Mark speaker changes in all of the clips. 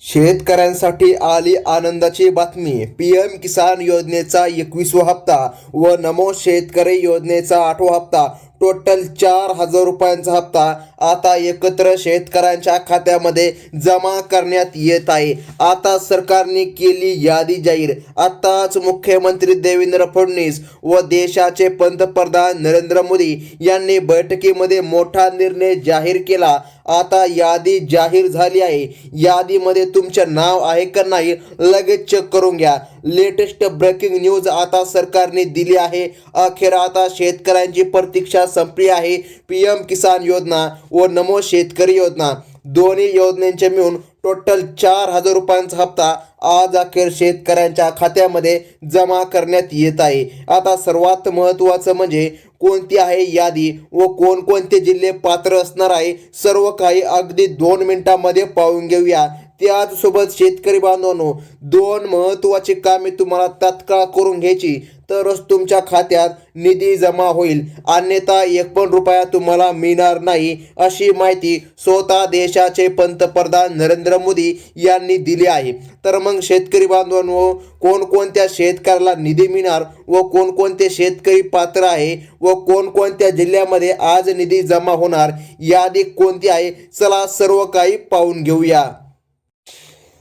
Speaker 1: शेतकऱ्यांसाठी आली आनंदाची बातमी. पीएम किसान योजनेचा 21वा हप्ता व नमो शेतकरी योजनेचा 8वा हप्ता, टोटल 4,000 रुपयांचा हप्ता आता एकत्र शेतकऱ्यांच्या खात्यामध्ये जमा करण्यात येत आहे. आता सरकारने केली यादी जाहीर. आताच मुख्यमंत्री देवेंद्र फडणवीस व देशाचे पंतप्रधान नरेंद्र मोदी यांनी बैठकीमध्ये मोठा निर्णय जाहीर केला. आता यादी जाहीर झाली आहे. यादीमध्ये तुमचे नाव आहे का नाही लगेच चेक करून घ्या. लेटेस्ट ब्रेकिंग न्यूज आता सरकारने दिली आहे. अखेर आता शेतकऱ्यांची प्रतीक्षा संपली आहे. पीएम किसान योजना व नमो शेतकरी योजना दोन्ही योजनेचे मिळून टोटल 4,000 रुपयांचा हप्ता आज अखेर शेतकऱ्यांच्या खात्यामध्ये जमा करण्यात येत आहे. आता सर्वात महत्त्वाचं म्हणजे कोणती आहे यादी व कोणकोणते जिल्हे पात्र असणार आहे, सर्व काही अगदी 2 मिनिटांमध्ये पाहून घेऊया. त्याचसोबत शेतकरी बांधवांनो, 2 महत्त्वाची कामे तुम्हाला तात्काळ करून घ्यायची, तरच तुमच्या खात्यात निधी जमा होईल, अन्यथा 1 पण रुपया तुम्हाला मिळणार नाही, अशी माहिती स्वतः देशाचे पंतप्रधान नरेंद्र मोदी यांनी दिली आहे. तर मग शेतकरी बांधवांनो, कोणकोणत्या शेतकऱ्याला निधी मिळणार व कोणकोणते शेतकरी पात्र आहे व कोणकोणत्या जिल्ह्यामध्ये आज निधी जमा होणार, यादी कोणती आहे, चला सर्व काही पाहून घेऊया.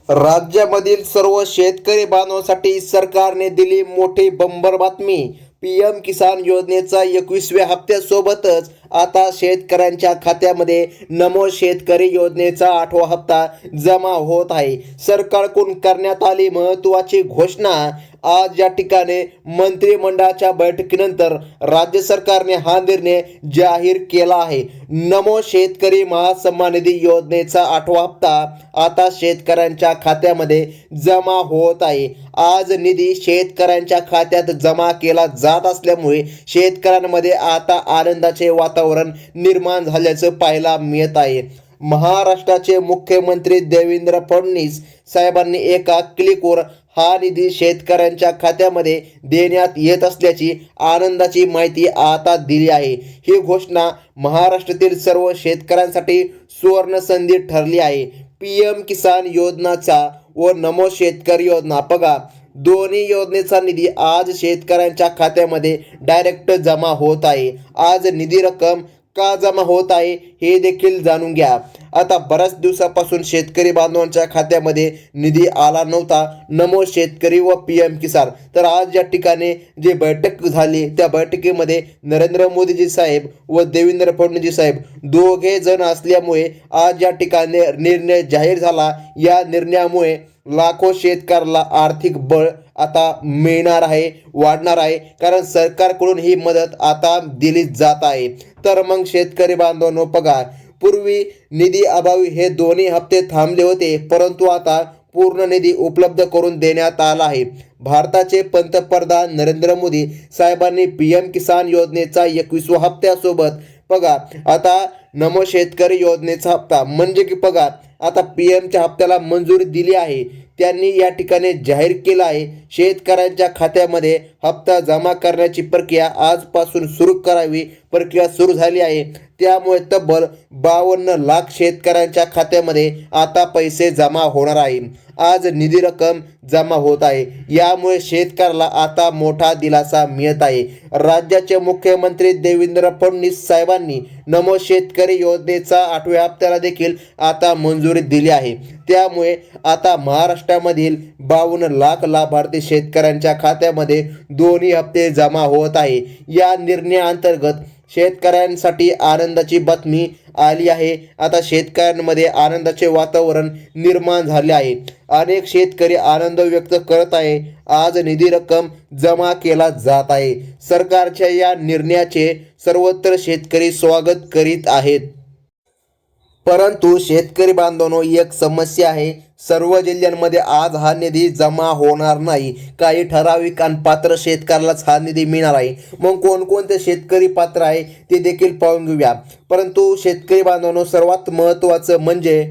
Speaker 1: राज्यामधील सर्व शेतकरी बांधवांसाठी सरकारने दिली मोठी बंपर बातमी. पीएम किसान योजनेचा 21व्या हप्त्यासोबतच आता शेतकऱ्यांच्या खात्यामध्ये नमो शेतकरी योजनेचा 8वा हप्ता जमा होत आहे. सरकारकडून करण्यात आली महत्त्वाची घोषणा. आज या ठिकाणी मंत्रिमंडळाच्या बैठकीनंतर राज्य सरकारने हा निर्णय जाहीर केला आहे. नमो शेतकरी महासन्मान निधी योजनेचा 8वा हप्ता आता शेतकऱ्यांच्या खात्यामध्ये जमा होत आहे. आज निधी शेतकऱ्यांच्या खात्यात जमा केला जात असल्यामुळे शेतकऱ्यांमध्ये आता आनंदाचे वातावरण निर्माण झाल्याचं पाहायला मिळत आहे. महाराष्ट्राचे मुख्यमंत्री देवेंद्र फडणवीस साहेबांनी एका क्लिकवर हा निधी शेतकऱ्यांच्या खात्यामध्ये देण्यात येत असल्याची आनंदाची माहिती आता दिली आहे. ही घोषणा महाराष्ट्रातील सर्व शेतकऱ्यांसाठी सुवर्ण संधी ठरली आहे. पीएम किसान योजनाचा व नमो शेतकरी योजना, बघा, दोन्ही योजनेचा निधी आज शेतकऱ्यांच्या खात्यामध्ये डायरेक्ट जमा होत आहे. आज निधी रक्कम का जमा होत आहे हे देखील जाणून घ्या. आता बऱ्याच दिवसापासून शेतकरी बांधवांच्या खात्यामध्ये निधी आला नव्हता, नमो शेतकरी व पीएम किसान. तर आज या ठिकाणी जी बैठक झाली त्या बैठकीमध्ये नरेंद्र मोदीजी साहेब व देवेंद्र फडणवीस साहेब दोघे जण असल्यामुळे आज या ठिकाणी निर्णय जाहीर झाला. या निर्णयामुळे लाखो शेतकऱ्याला आर्थिक बळ आता मिळणार आहे, वाढणार आहे, कारण सरकारकडून ही मदत आता दिली जात आहे. तर मग शेतकरी बांधवांनो, बघा, पूर्वी निधी अभावी हे दोन्ही हप्ते थांबले होते, परंतु आता पूर्ण निधी उपलब्ध करून देण्यात आला आहे. भारताचे पंतप्रधान नरेंद्र मोदी साहेबांनी पीएम किसान योजनेचा 21व्या हप्त्यासोबत बघा आता नमो शेतकरी योजनेचा हप्ता म्हणजे की बघा आता पीएमच्या हप्त्याला मंजुरी दिली आहे. त्यांनी या ठिकाणी जाहीर केलं आहे शेतकऱ्यांच्या खात्यामध्ये हप्ता जमा करण्याची प्रक्रिया आजपासून सुरू करावी. प्रक्रिया सुरू झाली आहे. त्यामुळे तब्बल 52 लाख शेतकऱ्यांच्या खात्यामध्ये आता पैसे जमा होणार आहे. आज निधी रक्कम जमा होत आहे. यामुळे शेतकऱ्याला आता मोठा दिलासा मिळत आहे. राज्याचे मुख्यमंत्री देवेंद्र फडणवीस साहेबांनी नमो शेतकरी योजनेचा 8व्या हप्त्याला देखील आता मंजुरी दिली आहे. त्यामुळे आता महाराष्ट्रामधील 52 लाख लाभार्थी शेतकऱ्यांच्या खात्यामध्ये दोन्ही हप्ते जमा होत आहे. या निर्णयाअंतर्गत शेतकऱ्यांसाठी आनंदाची बातमी आली आहे. आता शेतकऱ्यांमध्ये आनंदाचे वातावरण निर्माण झाले आहे. अनेक शेतकरी आनंद व्यक्त करत आहे. आज निधी रक्कम जमा केला जात आहे. सरकारच्या या निर्णयाचे सर्वत्र शेतकरी स्वागत करीत आहेत. परंतु शेतकरी बांधवांनो, एक समस्या आहे. सर्व जिल्ह्यांमध्ये आज हा निधी जमा होणार नाही. काही ठराविक आणि पात्र शेतकऱ्यालाच हा निधी मिळणार आहे. मग कोणकोणते शेतकरी पात्र आहे ते देखील पाहून घेऊया. परंतु शेतकरी बांधवांनो, सर्वात महत्त्वाचं म्हणजे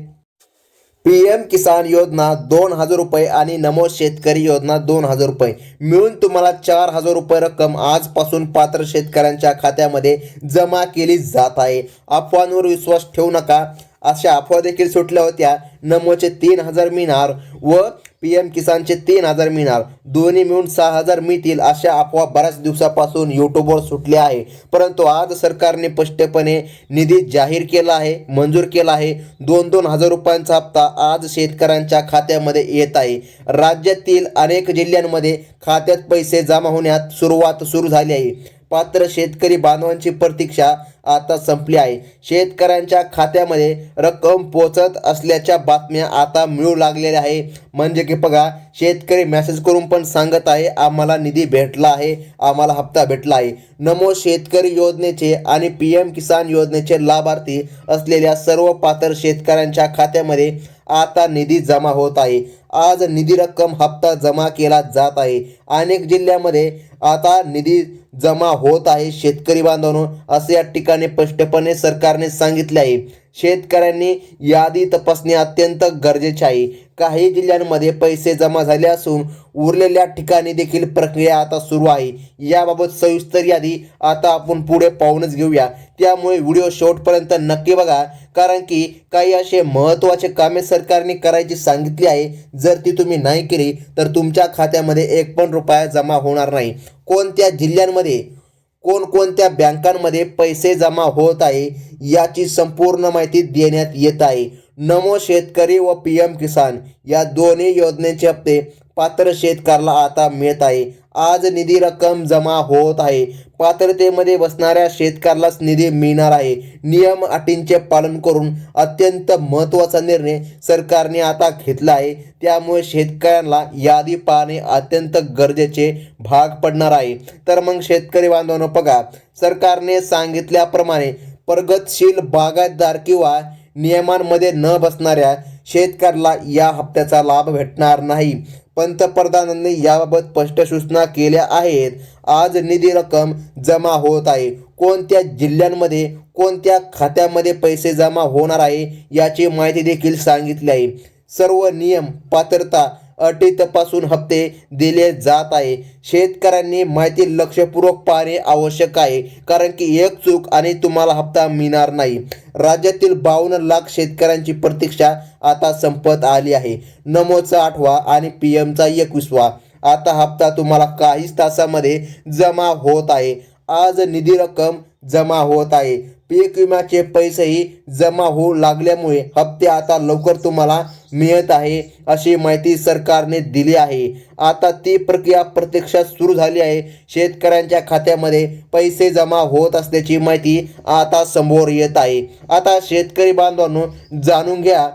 Speaker 1: पीएम किसान योजना 2,000 रुपये आणि नमो शेतकरी योजना 2,000 रुपये मिळून तुम्हाला 4,000 रुपये रक्कम आजपासून पात्र शेतकऱ्यांच्या खात्यामध्ये जमा केली जात आहे. अफवांवर विश्वास ठेवू नका. अशा अफवा देखील सुटल्या होत्या. नमोचे 3,000 मिळणार व PM किसानचे 3,000 मिळणार, दोन्ही मिळून 6,000 मिळतील अशा अफवा बऱ्याच दिवसापासून यूट्यूबवर सुटल्या आहे. परंतु आज सरकारने स्पष्टपणे निधी जाहीर केला आहे, मंजूर केला आहे. 2-2 हजार रुपयांचा हप्ता आज शेतकऱ्यांच्या खात्यामध्ये येत आहे. राज्यातील अनेक जिल्ह्यांमध्ये खात्यात पैसे जमा होण्यात सुरुवात सुरू झाली आहे. पात्र शेतकरी बांधवांची प्रतीक्षा आता संपली आहे. शेतकऱ्यांच्या खात्यामध्ये रक्कम पोहोचत असल्याच्या बातम्या आता मिळू लागलेल्या आहे. म्हणजे की बघा, शेतकरी मेसेज करून पण सांगत आहे आम्हाला निधी भेटला आहे, आम्हाला हप्ता भेटला आहे. नमो शेतकरी योजनेचे आणि PM किसान योजनेचे लाभार्थी असलेल्या सर्व पात्र शेतकऱ्यांच्या खात्यामध्ये आता निधी जमा होत आहे. आज निधी रक्कम हप्ता जमा केला जात आहे. अनेक जिल्ह्यामध्ये आता निधी जमा होत आहे. शेतकरी बांधवांनो, असे या ठिकाणी स्पष्टपणे सरकारने सांगितले आहे. शेतकऱ्यांनी यादी तपासणे अत्यंत गरजेचे आहे. काही जिल्ह्यांमध्ये पैसे जमा झाले असून उरलेल्या ठिकाणी देखील प्रक्रिया आता सुरू आहे. याबाबत सविस्तर यादी आता आपण पुढे पाहूनच घेऊया. त्यामुळे व्हिडिओ शेवटपर्यंत नक्की बघा, कारण की काही असे महत्त्वाचे कामे सरकारने करायची सांगितली आहे. जर ती तुम्ही नाही केली तर तुमच्या खात्यामध्ये एक पण रुपया जमा होणार नाही. कोणत्या जिल्ह्यांमध्ये कोणकोणत्या बँकांमध्ये पैसे जमा होत आहे याची संपूर्ण माहिती देण्यात येत आहे. नमो शेतकरी व PM किसान या दोन्ही योजनेचे हप्ते पात्र शेतकऱ्याला आता मिळत आहे. आज निधी रक्कम जमा होत आहे. पात्रतेमध्ये बसणाऱ्या शेतकऱ्यालाच निधी मिळणार आहे. नियम अटींचे पालन करून अत्यंत महत्त्वाचा निर्णय सरकारने आता घेतला आहे. त्यामुळे शेतकऱ्यांना यादी पाहणे अत्यंत गरजेचे भाग पडणार आहे. तर मग शेतकरी बांधवांनो बघा, सरकारने सांगितल्याप्रमाणे प्रगतशील बागायतदार किंवा नियमांमध्ये न बसणाऱ्या शेतकऱ्याला या हप्त्याचा लाभ भेटणार नाही. पंतप्रधानांनी याबाबत स्पष्ट सूचना केल्या आहेत. आज निधी रक्कम जमा होत आहे. कोणत्या जिल्ह्यांमध्ये कोणत्या खात्यामध्ये पैसे जमा होणार आहे याची माहिती देखील सांगितली आहे. सर्व नियम, पात्रता, अटी तपासून हप्ते दिले जात आहे. शेतकऱ्यांनी माहिती लक्षपूर्वक पाहणे आवश्यक आहे, कारण की एक चूक आणि तुम्हाला हप्ता मिळणार नाही. राज्यातील 52 लाख शेतकऱ्यांची प्रतीक्षा आता संपत आली आहे. नमोचा 8वा आणि PMचा 21वा आता हप्ता तुम्हाला काहीच तासामध्ये जमा होत आहे. आज निधी रक्कम जमा होत आहे. पीक विम्याचे पैसेही जमा होऊ लागल्यामुळे हप्ते आता लवकर तुम्हाला मिळत आहे अशी माहिती सरकारने दिली आहे. आता ती प्रक्रिया प्रत्यक्षात सुरू झाली आहे. शेतकऱ्यांच्या खात्यामध्ये पैसे जमा होत असल्याची माहिती आता समोर येत आहे. आता शेतकरी बांधवांनो, जाणून घ्या,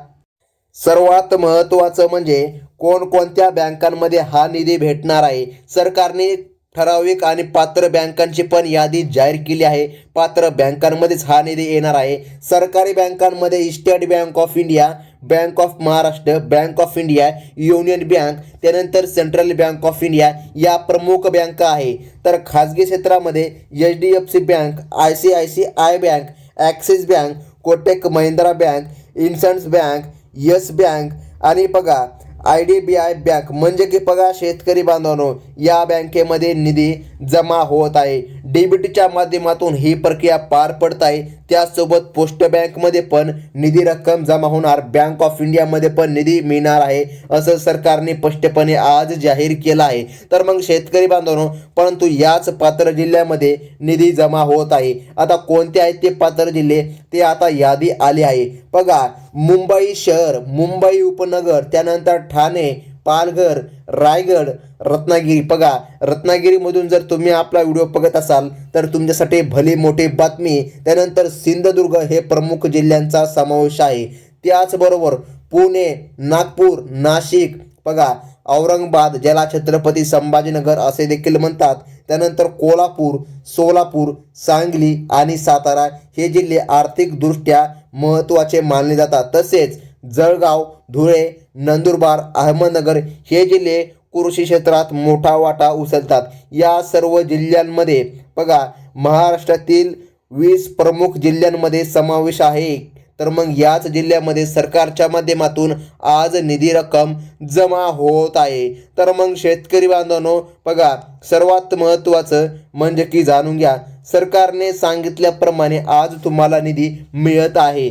Speaker 1: सर्वात महत्त्वाचं म्हणजे कोणकोणत्या बँकांमध्ये हा निधी भेटणार आहे. सरकारने ठराविक आणि पात्र बँकांची पण यादी जाहीर केली आहे. पात्र बँकांमध्येच हा निधी येणार आहे. सरकारी बँकांमध्ये state bank of India, bank of Maharashtra, bank of India, union bank, त्यानंतर सेंट्रल बँक ऑफ इंडिया या प्रमुख बँका आहे. तर खाजगी क्षेत्रामध्ये HDFC bank, ICICI bank, Axis bank, Kotak Mahindra bank, इन्शन्स बँक, येस बँक आणि बघा IDBI बँक. म्हणजे की बघा शेतकरी बांधवांनो, या बँकेमध्ये निधी जमा होत आहे. DBTच्या माध्यमातून ही प्रक्रिया पार पडत आहे. त्यासोबत पोस्ट बँकमध्ये पण निधी रक्कम जमा होणार, बँक ऑफ इंडियामध्ये पण निधी मिळणार आहे असं सरकारने स्पष्टपणे आज जाहीर केलं आहे. तर मग शेतकरी बांधवांनो, परंतु याच पात्र जिल्ह्यामध्ये निधी जमा होत आहे. आता कोणते आहेत ते पात्र जिल्हे ते आता यादी आली आहे. बघा, मुंबई शहर, मुंबई उपनगर, त्यानंतर ठाणे, पालघर, रायगड, रत्नागिरी. बघा, रत्नागिरीमधून जर तुम्ही आपला व्हिडिओ बघत असाल तर तुमच्यासाठी भली मोठी बातमी. त्यानंतर सिंधुदुर्ग हे प्रमुख जिल्ह्यांचा समावेश आहे. त्याचबरोबर पुणे, नागपूर, नाशिक, बघा औरंगाबाद, ज्याला छत्रपती संभाजीनगर असे देखील म्हणतात, त्यानंतर कोल्हापूर, सोलापूर, सांगली आणि सातारा हे जिल्हे आर्थिकदृष्ट्या महत्त्वाचे मानले जातात. तसेच जळगाव, धुळे, नंदुरबार, अहमदनगर हे जिल्हे कृषी क्षेत्रात मोठा वाटा उचलतात. या सर्व जिल्ह्यांमध्ये बघा महाराष्ट्रातील 20 प्रमुख जिल्ह्यांमध्ये समावेश आहे. तर मग याच जिल्ह्यामध्ये सरकारच्या माध्यमातून आज निधी रक्कम जमा होत आहे. तर मग शेतकरी बांधवांनो बघा, सर्वात महत्त्वाचं म्हणजे की जाणून घ्या, सरकारने सांगितल्याप्रमाणे आज तुम्हाला निधी मिळत आहे.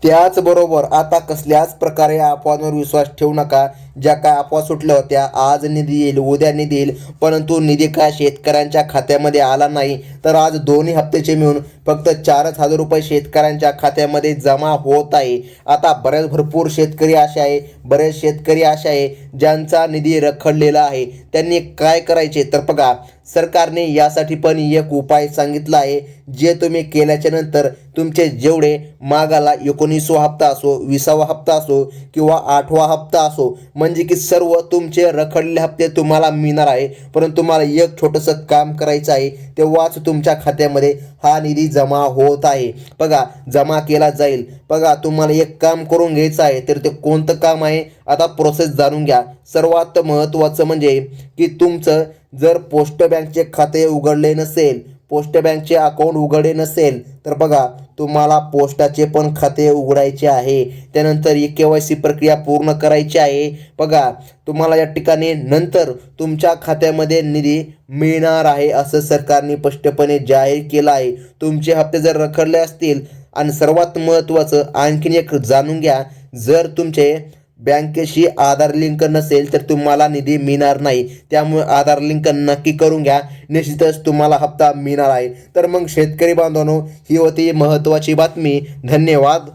Speaker 1: त्याचबरोबर आता कसल्याच प्रकारे अफवांवर विश्वास ठेवू नका. ज्या काय अफवा सुटल्या होत्या, आज निधी येईल, उद्या निधी येईल, परंतु निधी काय शेतकऱ्यांच्या खात्यामध्ये आला नाही. तर आज दोन्ही हप्त्याचे मिळून फक्त 4,000 रुपये शेतकऱ्यांच्या खात्यामध्ये जमा होत आहे. आता भरपूर शेतकरी असे आहे, बरेच शेतकरी असे आहे ज्यांचा निधी रखडलेला आहे. त्यांनी काय करायचे तर बघा, सरकारने यासाठी पण एक उपाय सांगितला आहे. जे तुम्ही केल्याच्या नंतर तुमचे जेवढे मागाला 19वा हप्ता असो, 20वा हप्ता असो किंवा 8वा हप्ता असो, म्हणजे की सर्व तुमचे रखडलेले हप्ते तुम्हाला मिळणार आहे. परंतु तुम्हाला एक छोटंसं काम करायचं आहे, तेव्हाच तुमच्या खात्यामध्ये हा निधी जमा होत आहे. बघा, जमा केला जाईल. बघा, तुम्हाला एक काम करून घ्यायचं आहे. तर ते कोणतं काम आहे, आता प्रोसेस जाणून घ्या. सर्वात महत्त्वाचं म्हणजे की तुमचं जर पोस्ट बँकचे खाते उघडले नसेल, पोस्ट बँकचे अकाउंट उघडले नसेल, तर बघा तुम्हाला पोस्टाचे पण खाते उघडायचे आहे. त्यानंतर KYC प्रक्रिया पूर्ण करायची आहे. बघा, तुम्हाला या ठिकाणी नंतर तुमच्या खात्यामध्ये निधी मिळणार आहे असं सरकारने स्पष्टपणे जाहीर केलं आहे. तुमचे हप्ते जर रखडले असतील, आणि सर्वात महत्त्वाचं आणखीन एक जाणून घ्या, जर तुमचे बँकेशी आधार लिंक नसेल तर तुम्हाला निधी मिळणार नाही. त्यामुळे आधार लिंक नक्की करून घ्या, निश्चितच तुम्हाला हप्ता मिळणार आहे. तर मग शेतकरी बांधवांनो, ही होती महत्त्वाची बातमी. धन्यवाद.